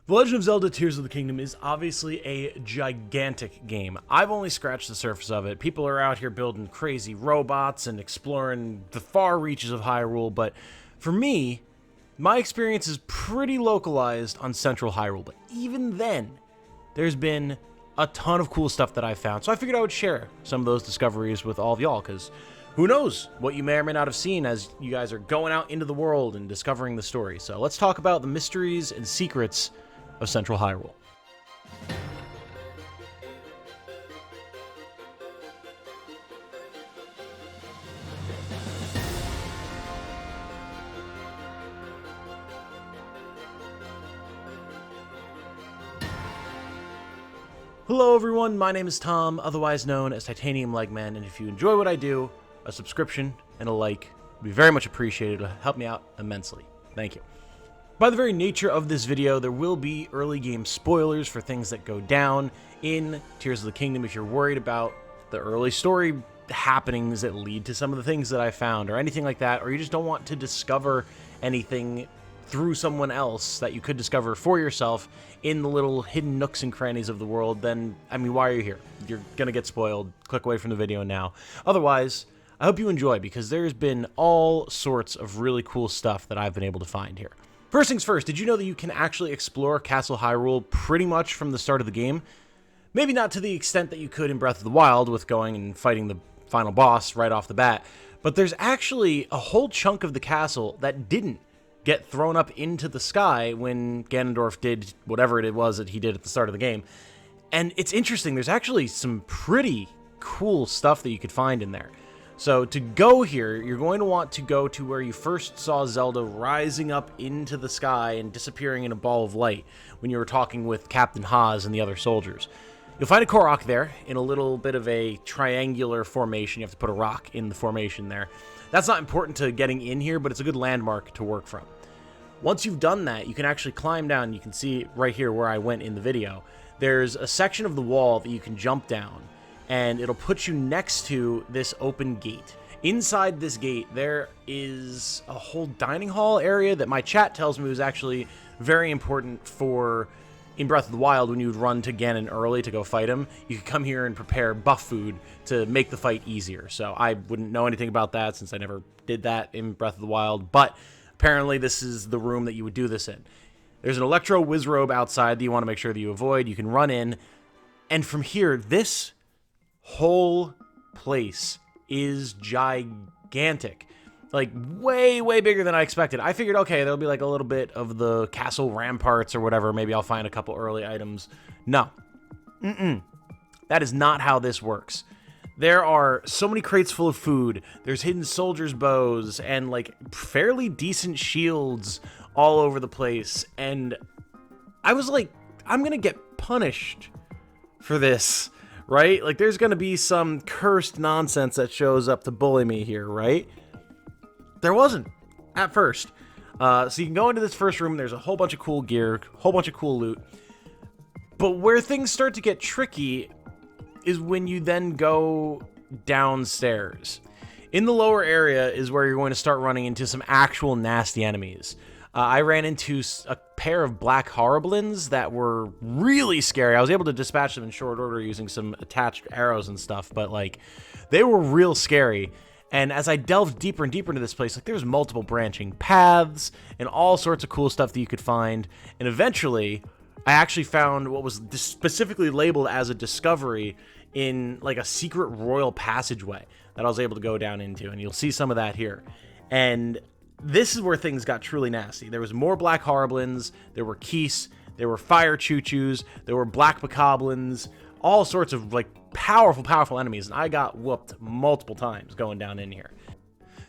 The Legend of Zelda Tears of the Kingdom is obviously a gigantic game. I've only scratched the surface of it. People are out here building crazy robots and exploring the far reaches of Hyrule, but for me, my experience is pretty localized on Central Hyrule. But even then, there's been a ton of cool stuff that I've found, so I figured I would share some of those discoveries with all of y'all, because who knows what you may or may not have seen as you guys are going out into the world and discovering the story. So let's talk about the mysteries and secrets of Central Hyrule. Hello everyone, my name is Tom, otherwise known as Titanium Legman, and if you enjoy what I do, a subscription and a like would be very much appreciated. It would help me out immensely. Thank you. By the very nature of this video, there will be early game spoilers for things that go down in Tears of the Kingdom. If you're worried about the early story happenings that lead to some of the things that I found or anything like that, or you just don't want to discover anything through someone else that you could discover for yourself in the little hidden nooks and crannies of the world, then, I mean, why are you here? You're gonna get spoiled. Click away from the video now. Otherwise, I hope you enjoy, because there's been all sorts of really cool stuff that I've been able to find here. First things first, did you know that you can actually explore Castle Hyrule pretty much from the start of the game? Maybe not to the extent that you could in Breath of the Wild with going and fighting the final boss right off the bat, but there's actually a whole chunk of the castle that didn't get thrown up into the sky when Ganondorf did whatever it was that he did at the start of the game. And it's interesting, there's actually some pretty cool stuff that you could find in there. So to go here, you're going to want to go to where you first saw Zelda rising up into the sky and disappearing in a ball of light when you were talking with Captain Haas and the other soldiers. You'll find a Korok there in a little bit of a triangular formation. You have to put a rock in the formation there. That's not important to getting in here, but it's a good landmark to work from. Once you've done that, you can actually climb down. You can see right here where I went in the video. There's a section of the wall that you can jump down, and it'll put you next to this open gate. Inside this gate, there is a whole dining hall area that my chat tells me was actually very important for in Breath of the Wild when you'd run to Ganon early to go fight him. You could come here and prepare buff food to make the fight easier. So I wouldn't know anything about that since I never did that in Breath of the Wild, but apparently this is the room that you would do this in. There's an Electro Wizrobe outside that you want to make sure that you avoid. You can run in, and from here, this whole place is gigantic. Like, way, way bigger than I expected. I figured, okay, there'll be like a little bit of the castle ramparts or whatever. Maybe I'll find a couple early items. No. That is not how this works. There are so many crates full of food. There's hidden soldiers' bows and like fairly decent shields all over the place. And I was like, I'm gonna get punished for this, right? Like, there's gonna be some cursed nonsense that shows up to bully me here, right? There wasn't at first. So you can go into this first room. There's a whole bunch of cool gear, whole bunch of cool loot. But where things start to get tricky is when you then go downstairs. In the lower area is where you're going to start running into some actual nasty enemies. I ran into a pair of black Horriblins that were really scary. I was able to dispatch them in short order using some attached arrows and stuff, but like, they were real scary. And as I delved deeper and deeper into this place, like, there's multiple branching paths and all sorts of cool stuff that you could find. And eventually, I actually found what was specifically labeled as a discovery in like a secret royal passageway that I was able to go down into, and you'll see some of that here. And this is where things got truly nasty. There was more black Horriblins, there were Keese, there were fire Choo-Choos, there were black Bokoblins, all sorts of like powerful enemies, and I got whooped multiple times going down in here.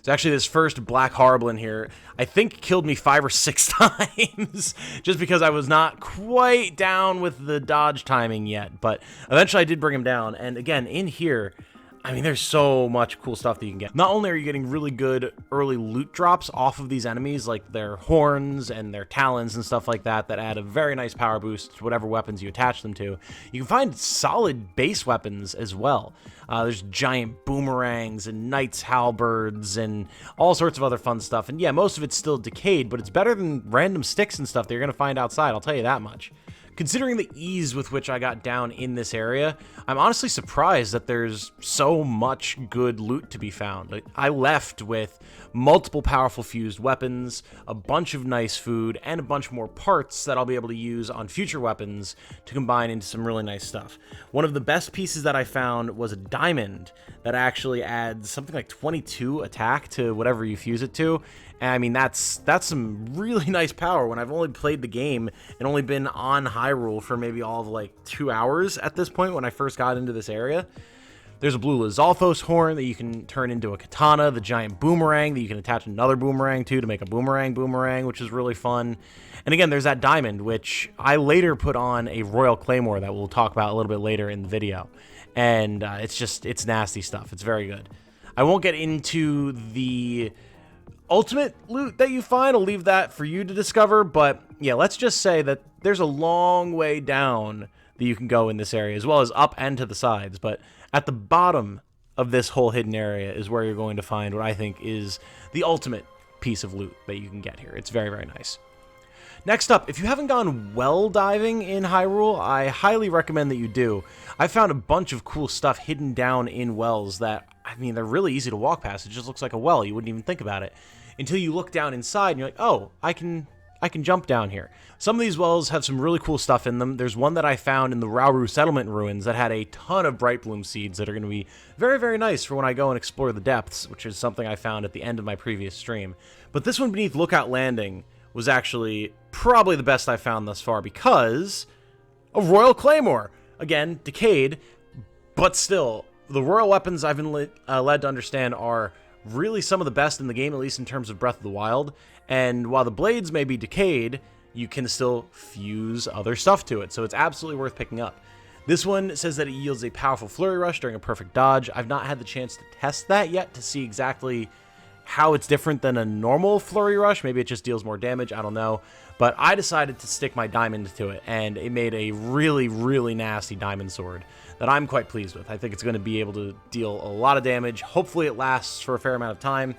So actually, this first black Horriblin here, I think killed me 5 or 6 times, just because I was not quite down with the dodge timing yet, but eventually I did bring him down. And again, in here, I mean, there's so much cool stuff that you can get. Not only are you getting really good early loot drops off of these enemies, like their horns and their talons and stuff like that, that add a very nice power boost to whatever weapons you attach them to. You can find solid base weapons as well. There's giant boomerangs and knights' halberds and all sorts of other fun stuff. And yeah, most of it's still decayed, but it's better than random sticks and stuff that you're going to find outside, I'll tell you that much. Considering the ease with which I got down in this area, I'm honestly surprised that there's so much good loot to be found. Like, I left with multiple powerful fused weapons, a bunch of nice food, and a bunch more parts that I'll be able to use on future weapons to combine into some really nice stuff. One of the best pieces that I found was a diamond that actually adds something like 22 attack to whatever you fuse it to. And I mean, that's some really nice power when I've only played the game and only been on Hyrule for maybe all of like 2 hours at this point when I first got into this area. There's a blue Lizalfos horn that you can turn into a katana, the giant boomerang that you can attach another boomerang to make a boomerang, which is really fun. And again, there's that diamond, which I later put on a Royal Claymore that we'll talk about a little bit later in the video. And it's nasty stuff. It's very good. I won't get into the ultimate loot that you find. I'll leave that for you to discover, but yeah, let's just say that there's a long way down that you can go in this area, as well as up and to the sides, but at the bottom of this whole hidden area is where you're going to find what I think is the ultimate piece of loot that you can get here. It's very, very nice. Next up, if you haven't gone well diving in Hyrule, I highly recommend that you do. I found a bunch of cool stuff hidden down in wells that, I mean, they're really easy to walk past. It just looks like a well. You wouldn't even think about it until you look down inside and you're like, oh, I can jump down here. Some of these wells have some really cool stuff in them. There's one that I found in the Hyrule settlement ruins that had a ton of bright bloom seeds that are going to be very, very nice for when I go and explore the depths, which is something I found at the end of my previous stream. But this one beneath Lookout Landing was actually probably the best I found thus far because of Royal Claymore. Again, decayed, but still, the royal weapons I've been led to understand are really some of the best in the game, at least in terms of Breath of the Wild. And while the blades may be decayed, you can still fuse other stuff to it, so it's absolutely worth picking up. This one says that it yields a powerful flurry rush during a perfect dodge. I've not had the chance to test that yet to see exactly how it's different than a normal flurry rush. Maybe it just deals more damage, I don't know. But I decided to stick my diamond to it, and it made a really, really nasty diamond sword that I'm quite pleased with. I think it's going to be able to deal a lot of damage. Hopefully it lasts for a fair amount of time.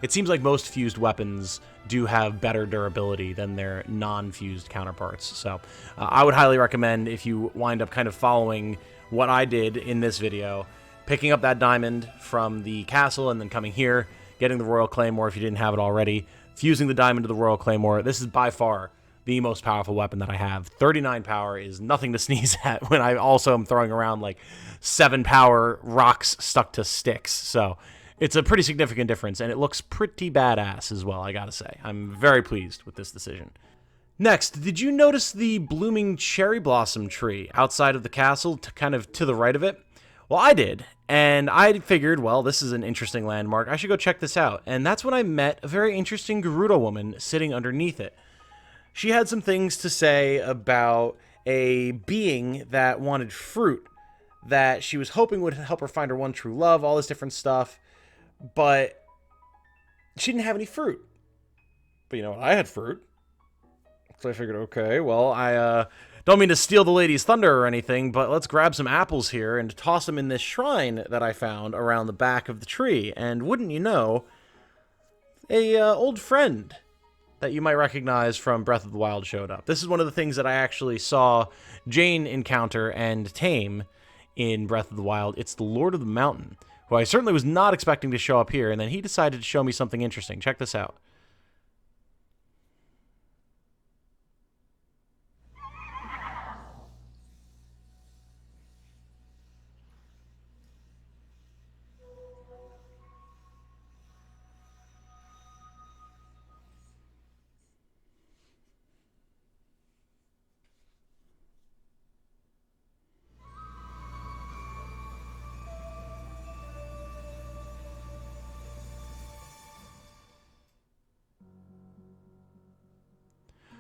It seems like most fused weapons do have better durability than their non-fused counterparts. So I would highly recommend, if you wind up kind of following what I did in this video, picking up that diamond from the castle and then coming here, getting the Royal Claymore if you didn't have it already, fusing the diamond to the Royal Claymore. This is by far the most powerful weapon that I have. 39 power is nothing to sneeze at when I also am throwing around like 7 power rocks stuck to sticks. So it's a pretty significant difference, and it looks pretty badass as well, I gotta say. I'm very pleased with this decision. Next, did you notice the blooming cherry blossom tree outside of the castle, kind of to the right of it? Well, I did, and I figured, well, this is an interesting landmark. I should go check this out. And that's when I met a very interesting Gerudo woman sitting underneath it. She had some things to say about a being that wanted fruit that she was hoping would help her find her one true love, all this different stuff, but she didn't have any fruit. But you know what? I had fruit. So I figured, okay, well, I don't mean to steal the lady's thunder or anything, but let's grab some apples here and toss them in this shrine that I found around the back of the tree. And wouldn't you know, a old friend that you might recognize from Breath of the Wild showed up. This is one of the things that I actually saw Jane encounter and tame in Breath of the Wild. It's the Lord of the Mountain, who I certainly was not expecting to show up here, and then he decided to show me something interesting. Check this out.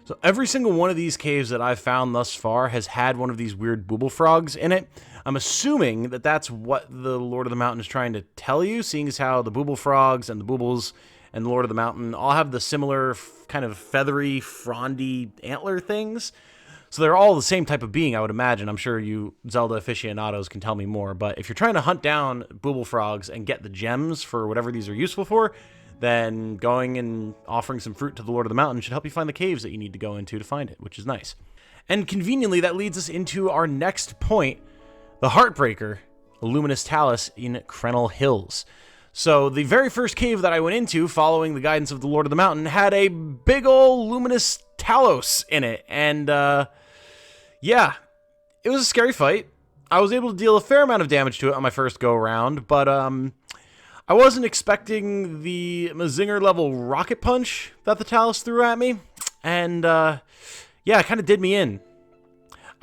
So every single one of these caves that I've found thus far has had one of these weird booble frogs in it. I'm assuming that that's what the Lord of the Mountain is trying to tell you, seeing as how the booble frogs and the boobles and the Lord of the Mountain all have the similar kind of feathery, frondy antler things. So they're all the same type of being, I would imagine. I'm sure you Zelda aficionados can tell me more. But if you're trying to hunt down booble frogs and get the gems for whatever these are useful for, then going and offering some fruit to the Lord of the Mountain should help you find the caves that you need to go into to find it, which is nice. And conveniently, that leads us into our next point, the Heartbreaker, Luminous Talos in Krenel Hills. So the very first cave that I went into, following the guidance of the Lord of the Mountain, had a big ol' Luminous Talos in it. And, yeah, it was a scary fight. I was able to deal a fair amount of damage to it on my first go-around, but, I wasn't expecting the Mazinger level rocket punch that the Talos threw at me, and yeah, it kind of did me in.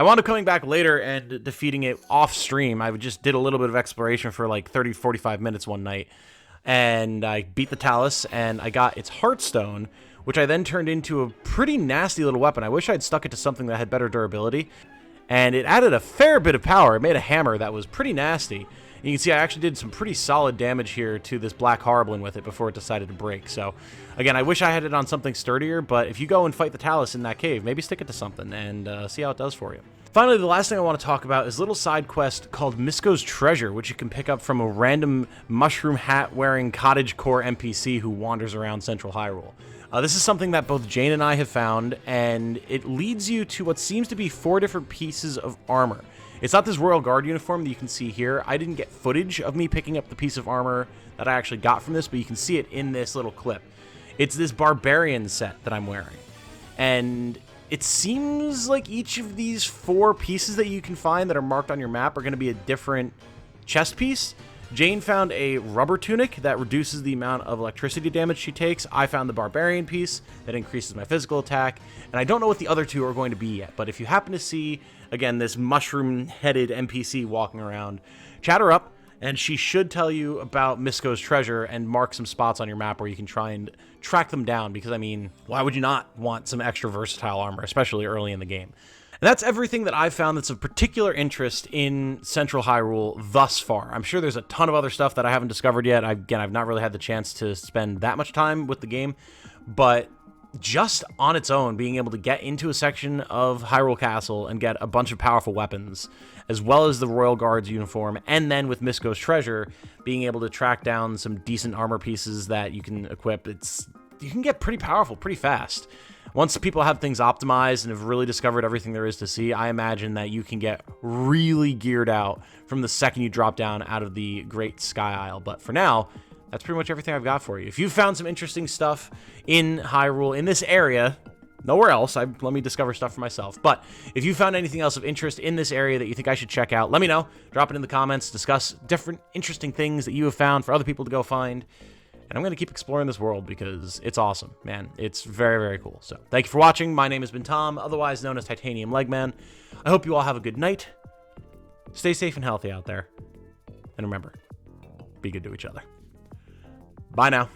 I wound up coming back later and defeating it off stream. I just did a little bit of exploration for like 30-45 minutes one night, and I beat the Talos, and I got its Heartstone, which I then turned into a pretty nasty little weapon. I wish I'd stuck it to something that had better durability, and it added a fair bit of power. It made a hammer that was pretty nasty. You can see I actually did some pretty solid damage here to this Black Horriblin with it before it decided to break. So, again, I wish I had it on something sturdier, but if you go and fight the Talos in that cave, maybe stick it to something and see how it does for you. Finally, the last thing I want to talk about is a little side quest called Miscos Treasure, which you can pick up from a random mushroom hat-wearing cottagecore NPC who wanders around Central Hyrule. This is something that both Jane and I have found, and it leads you to what seems to be 4 different pieces of armor. It's not this Royal Guard uniform that you can see here. I didn't get footage of me picking up the piece of armor that I actually got from this, but you can see it in this little clip. It's this Barbarian set that I'm wearing. And it seems like each of these 4 pieces that you can find that are marked on your map are going to be a different chest piece. Jane found a rubber tunic that reduces the amount of electricity damage she takes. I found the Barbarian piece that increases my physical attack. And I don't know what the other 2 are going to be yet, but if you happen to see, again, this mushroom-headed NPC walking around, chat her up, and she should tell you about Miscos Treasure and mark some spots on your map where you can try and track them down, because, I mean, why would you not want some extra versatile armor, especially early in the game? And that's everything that I've found that's of particular interest in Central Hyrule thus far. I'm sure there's a ton of other stuff that I haven't discovered yet. Again, I've not really had the chance to spend that much time with the game, but just on its own, being able to get into a section of Hyrule Castle and get a bunch of powerful weapons, as well as the Royal Guard's uniform, and then with Miscos Treasure, being able to track down some decent armor pieces that you can equip, you can get pretty powerful pretty fast. Once people have things optimized and have really discovered everything there is to see, I imagine that you can get really geared out from the second you drop down out of the Great Sky Isle. But for now, that's pretty much everything I've got for you. If you've found some interesting stuff in Hyrule, in this area, nowhere else, let me discover stuff for myself. But if you found anything else of interest in this area that you think I should check out, let me know. Drop it in the comments. Discuss different interesting things that you have found for other people to go find. And I'm going to keep exploring this world because it's awesome, man. It's very, very cool. So thank you for watching. My name has been Tom, otherwise known as Titanium Legman. I hope you all have a good night. Stay safe and healthy out there. And remember, be good to each other. Bye now.